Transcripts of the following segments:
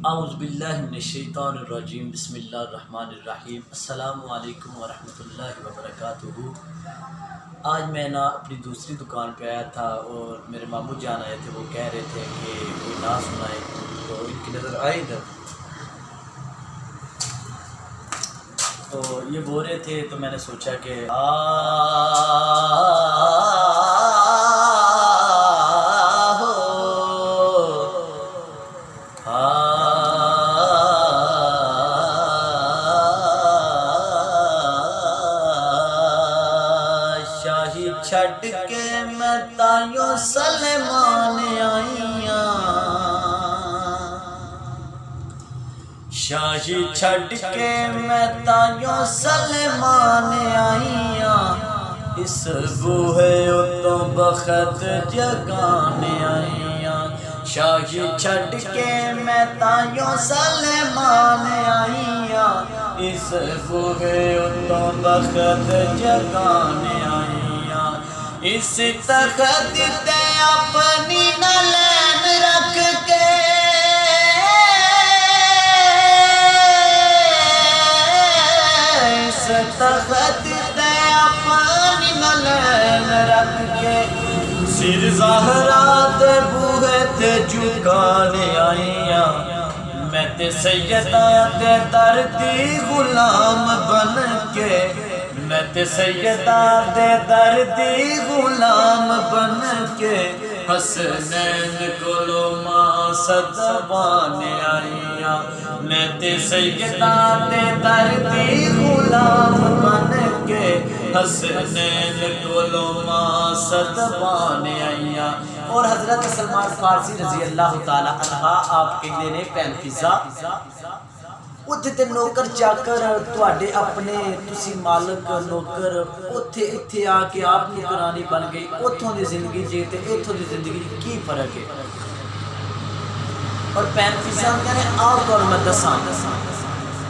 اعوذ باللہ من الشیطان الرجیم، بسم اللہ الرحمن الرحیم۔ السلام علیکم ورحمۃ اللہ وبرکاتہ۔ آج میں اپنی دوسری دکان پہ آیا تھا اور میرے ماموں جان آئے تھے، وہ کہہ رہے تھے کہ کوئی نعت سنائے، تو ان کی نظر آئی ادھر، تو یہ بول رہے تھے، تو میں نے سوچا کہ شاہی چھڈ کے میں تائیوں سلمان آئیاں، شاہی چھڈ کے میں تائیوں سلمان آئیاں، اس بوہے اتوں بخت جگانے آئیاں، شاہی چھڈ کے میں تائیوں سلمان آئیاں، اس بوہے اتوں بخت جگانے آئیاں، اس تخت تے اپنی نلین رکھ کے اس تخت تے اپنی نلین رکھ کے سر زہرا دے بوہے تے جھکانے آئیاں، میں تے سیدہ دے در دی غلام بن کے، میں تے سیدہ دے در دی غلام بن کے، حسنین کولو ماں صدوانے آئیاں، میں تے سیدہ دے در دی غلام بن کے، حسنین کولو ماں صدوانے آئیاں۔ اور حضرت سلمان فارسی رضی اللہ تعالی عنہ آپ کہندے نے پین فضا اتھے تے نوکر چاکر تواڈے اپنے، تسی مالک نوکر، اتھے آ کے آپ نوکرانی بن گئی، اتھوں دی زندگی جی تے اتھوں دی زندگی کی فرق ہے؟ اور پین فضا نے آؤ تو میں دساں،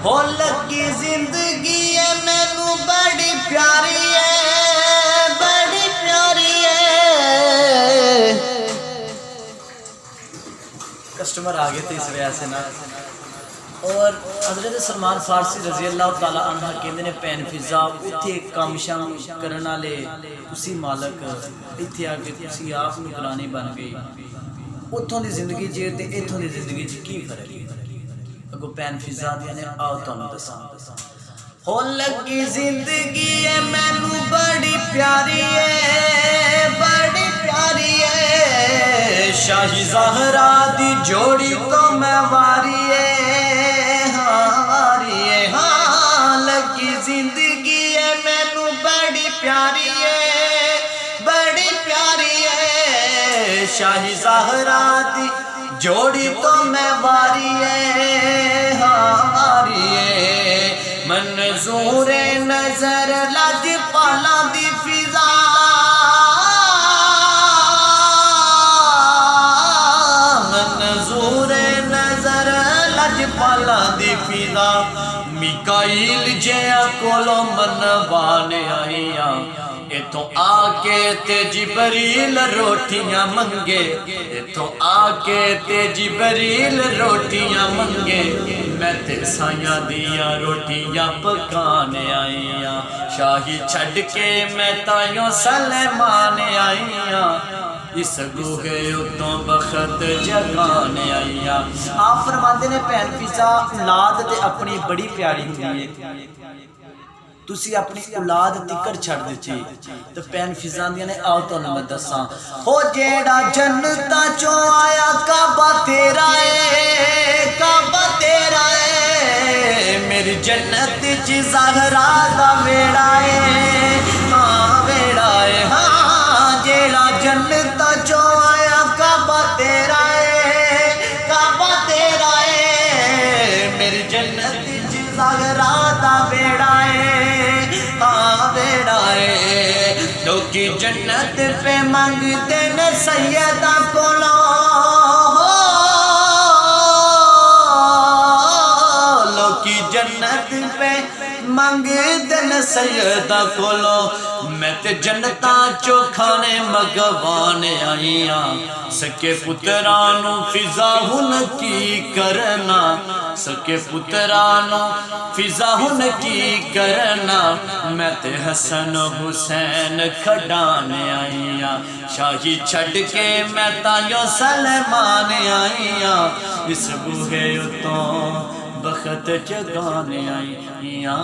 ہو لگی زندگی ہے مینوں بڑی پیاری ہے، بڑی پیاری ہے، کسٹمر آگے تھے اس وجہ سے نا۔ اور حضرت سلمان فارسی رضی اللہ تعالیٰ عنہ کہندے نے پین فضا اتھے کام شام کرن والے اسی مالک، اتھے آ کے تسی آپ نوکرانی بن گئی، اتھوں دی زندگی جی تے اتھوں دی زندگی چ کی فرق ہے؟ اگو پین فضا دیا نے آؤ تانوں دساں، ہو لگی زندگی ہے مینوں بڑی پیاری ہے، بڑی پیاری ہے، شاہی زہرا دی جوڑی تو میں واری ہے، ہاری ہے، ہاں لگی زندگی ہے مینوں بڑی پیاری ہے، بڑی پیاری ہے، شاہی زہرا دی جوڑی تو میں واری ہے، ہاری ہے، منظور نظر لج پالاں دی فضا، منظور نظر لج پالاں دی فضا، میکائیل جیاں کولو منوانے آئیاں، اتھوں آ کے تے جبریل روٹیاں منگے، اتھوں آ کے تے جبریل روٹیاں منگے، میں تے سائیاں دیاں روٹیاں پکانے آئیاں، شاہی چھڈ کے میں تائیوں سلمان آئیاں، اس گوہے اتوں بخت جگانے آئیاں۔ آپ فرماندے نے پین فضا اولاد تے اپنی بڑی پیاری ہوندی ہے، تسی اپنی اولاد تکر چھڑ دیتی، تو پین فضا دیا نے آؤ تو میں دساں، ہو جیڑا جنتا چوں آیا کعبہ تیرا ہے، کعبہ تیرا ہے، میری جنت چ زہرا دا ویڑا ہے، ہاں ویڑا ہے، ہاں جیڑا جنتا چوں آیا کعبہ تیرا ہے، کعبہ تیرا ہے، میری جنت چ زہرا دا ویڑا ہے، ہاں ویڑا ہے، لوکی جنت پہ منگتے نے سیدہ کولو، لوکی جنت پہ منگ دن سیدہ کولو میں تے جنتاں چو کھانے مگوانے آئیاں سکے پترانو فضا ہن کی کرنا سکے پترانو فضا ہن کی کرنا میں تے حسن حسین کھڈانے آئیاں شاہی چھڑ کے میں تائیوں سلمان آئیاں اس بوہے اتوں بخت جگانے آئیاں